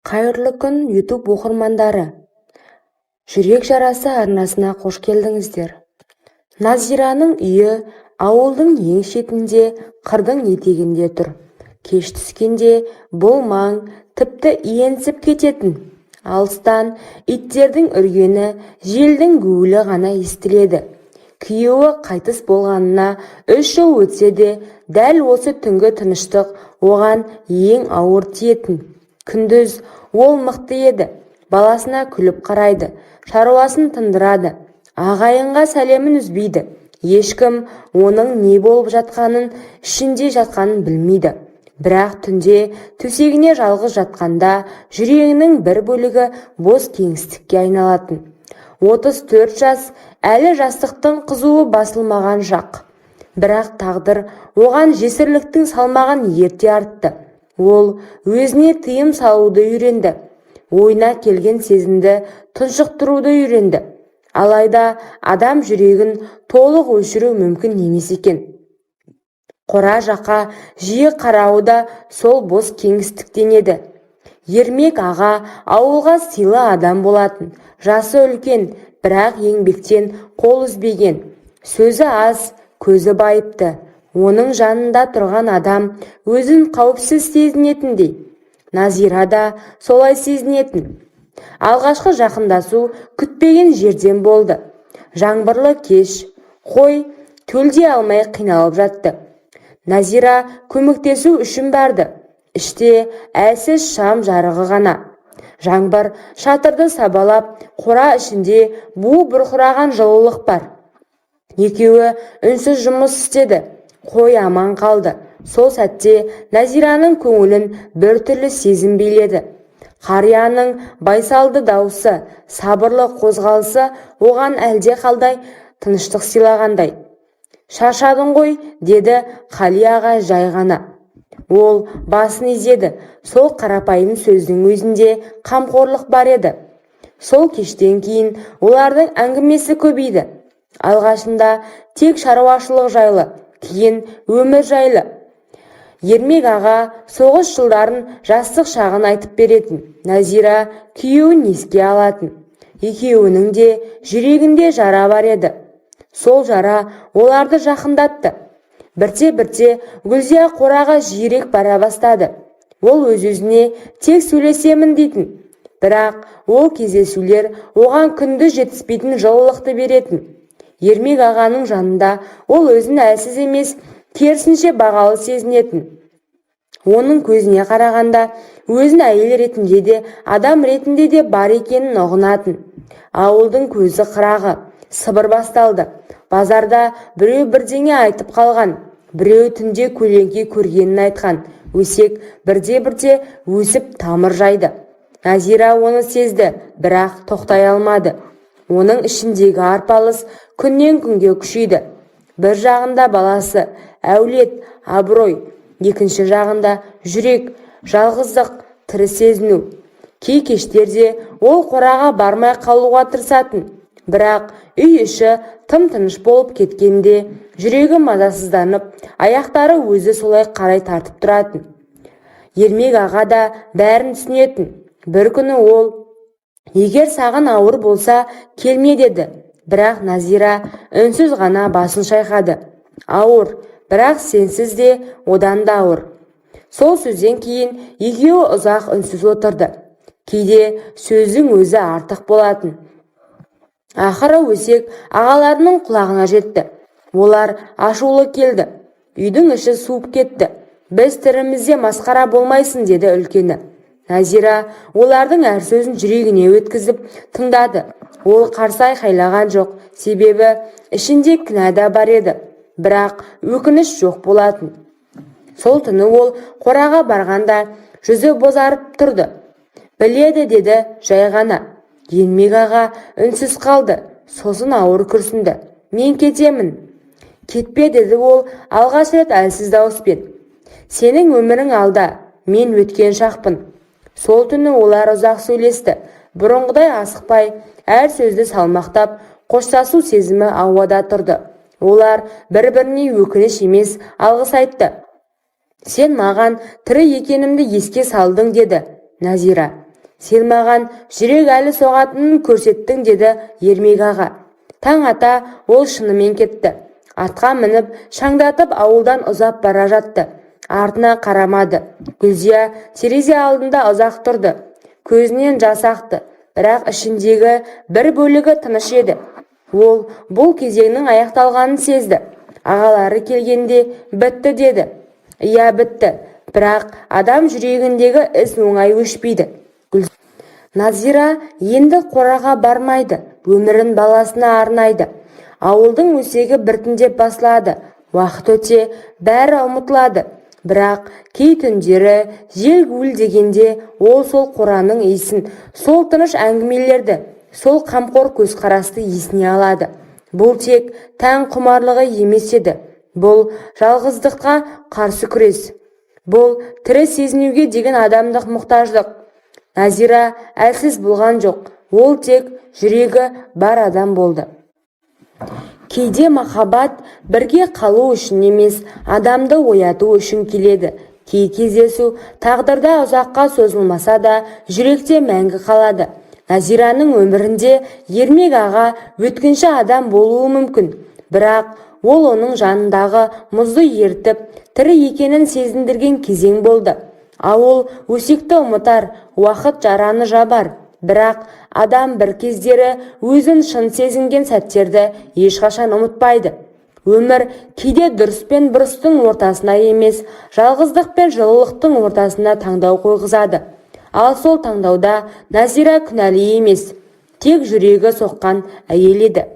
Қайырлы күн YouTube оқырмандары. Жүрек жарасы арнасына қош келдіңіздер. Назираның үйі ауылдың ең шетінде, қырдың етегінде тұр. Кеш түскенде бұл маң тіпті иенсіп кететін. Алыстан иттердің үргені, желдің гуілі ғана естіледі. Күйеуі қайтыс болғанына 3 жыл өтсе де, дәл осы түнгі тыныштық оған ең ауыр тиетін. Күндіз ол мықты еді, баласына күліп қарайды, шаруасын тындырады, ағайынға сәлемін үзбейді. Ешкім оның не болып жатқанын, ішінде жатқанын білмейді. Бірақ түнде төсегіне жалғыз жатқанда жүрегінің бір бөлігі бос кеңістікке айналатын. 34 жас, әлі жастықтың қызуы басылмаған шақ. Бірақ тағдыр оған жесірліктің салмағын ерте артты. Ол өзіне тыйым салуды үйренді. Ойына келген сезімді тұншықтыруды үйренді. Алайда адам жүрегін толық өшіру мүмкін емес екен. Қора жаққа жиі қарауы да сол бос кеңістіктен еді. Ермек аға ауылға сыйлы адам болатын. Жасы үлкен, бірақ еңбектен қол үзбеген. Сөзі аз, көзі байыпты. Оның жанында тұрған адам өзін қауіпсіз сезінетіндей. Назира да солай сезінетін. Алғашқы жақындасу күтпеген жерден болды. Жаңбырлы кеш, қой төлдей алмай қиналып жатты. Назира көмектесу үшін барды. Іште әлсіз шам жарығы ғана. Жаңбыр шатырды сабалап, қора ішінде бу бұрқыраған жылылық бар. Екеуі үнсіз жұмыс істеді. Қой аман қалды. Сол сәтте Назираның көңілін бір түрлі сезім биледі. Қарияның байсалды дауысы, сабырлы қозғалысы оған әлде қалдай тыныштық сыйлағандай. «Шаршадың ғой», деді Қали аға жай ғана. Ол басын изеді. Сол қарапайым сөздің өзінде қамқорлық бар еді. Сол кештен кейін олардың әңгімесі көбейді. Алғашында тек шаруашылық жайлы, кейін өмір жайлы. Ермек аға соғыс жылдарын, жастық шағын айтып беретін. Назира күйеуін еске алатын. Екеуінің де жүрегінде жара бар еді. Сол жара оларды жақындатты. Бірте-бірте Гүлзия қораға жиірек бара бастады. Ол өз-өзіне тек сөйлесемін дейтін. Бірақ ол кездесулер оған күнді жетіспейтін жылылықты беретін. Ермек ағаның жанында ол өзін әлсіз емес, керісінше бағалы сезінетін. Оның көзіне қарағанда өзін әйел ретінде де, адам ретінде де бар екенін ұғынатын. Ауылдың көзі қырағы, сыбыр басталды. Базарда біреу бірдеңе айтып қалған, біреу түнде көлеңке көргенін айтқан. Өсек бірде-бірде өсіп тамыр жайды. Назира оны сезді, бірақ тоқтай алмады. Оның ішіндегі арпалыс күннен күнге күшейді. Бір жағында баласы, әулет, абырой, екінші жағында жүрек, жалғыздық, тірі сезіну. Кей кештерде ол қораға бармай қалуға тырысатын. Бірақ үй іші тым-тыныш болып кеткенде жүрегі мазасызданып, аяқтары өзі солай қарай тартып тұратын. Ермек аға да бәрін түсінетін. Бір күні ол: «Егер саған ауыр болса, келме», деді. Бірақ Назира үнсіз ғана басын шайқады. «Ауыр, бірақ сенсіз де одан да ауыр». Сол сөзден кейін екеуі ұзақ үнсіз отырды. Кейде сөздің өзі артық болатын. Ақыры өсек ағаларының құлағына жетті. Олар ашулы келді. «Үйдің іші суып кетті. Біз тірімізде масқара болмайсың», деді үлкені. Назира олардың әр сөзін жүрегіне өткізіп тыңдады. Ол қарсы айқайлаған жоқ, себебі ішінде кінә да бар еді. Бірақ өкініш жоқ болатын. Сол түні ол қораға барғанда жүзі бозарып тұрды. «Біледі», деді жай ғана. Ермек аға үнсіз қалды. Сосын ауыр күрсінді. «Мен кетемін». «Кетпе», деді ол алғаш рет әлсіз дауыспен. «Сенің өмірің алда, мен өткен шақпын». Сол түні олар ұзақ сөйлесті. Бұрынғыдай асықпай, әр сөзді салмақтап, қоштасу сезімі ауада тұрды. Олар бір-біріне өкініш емес, алғыс айтты. «Сен маған тірі екенімді еске салдың», деді Назира. Сен маған жүрек әлі соғатынын көрсеттің, деді Ермек аға. Таң ата ол шынымен кетті. Атқа мініп, шаңдатып ауылдан ұзап бара жатты. Артына қарамады. Гүлзия терезе алдында ұзақ тұрды. Көзінен жас ақты, бірақ ішіндегі бір бөлігі тыныш еді. Ол бұл кезеңнің аяқталғанын сезді. Ағалары келгенде бітті деді. Иә, бітті, бірақ адам жүрегіндегі іс оңай өшпейді. Назира енді қораға бармайды, өмірін баласына арнайды. Ауылдың өсегі біртіндеп басылады. Уақыт өте бәрі ұмытылады. Бірақ кей түндері жел гуілдегенде ол сол қораның иісін, сол тыныш әңгімелерді, сол қамқор көзқарасты есіне алады. Бұл тек тән құмарлығы емес еді. Бұл жалғыздыққа қарсы күрес. Бұл тірі сезінуге деген адамдық мұқтаждық. Назира әлсіз болған жоқ. Ол тек жүрегі бар адам болды. Кейде махаббат бірге қалу үшін емес, адамды ояту үшін келеді. Кей кездесу тағдырда ұзаққа созылмаса да, жүректе мәңгі қалады. Назираның өмірінде Ермек аға өткінші адам болуы мүмкін, бірақ ол оның жанындағы мұзды ертіп, тірі екенін сезіндірген кезең болды. Ауыл өсекті ұмытар, уақыт жараны жабар. Бірақ адам бір кездері өзін шын сезінген сәттерді ешқашан ұмытпайды. Өмір кейде дұрыс пен бұрыстың ортасына емес, жалғыздық пен жылылықтың ортасына таңдау қойғызады. Ал сол таңдауда Назира күнәлі емес, тек жүрегі соққан әйел еді.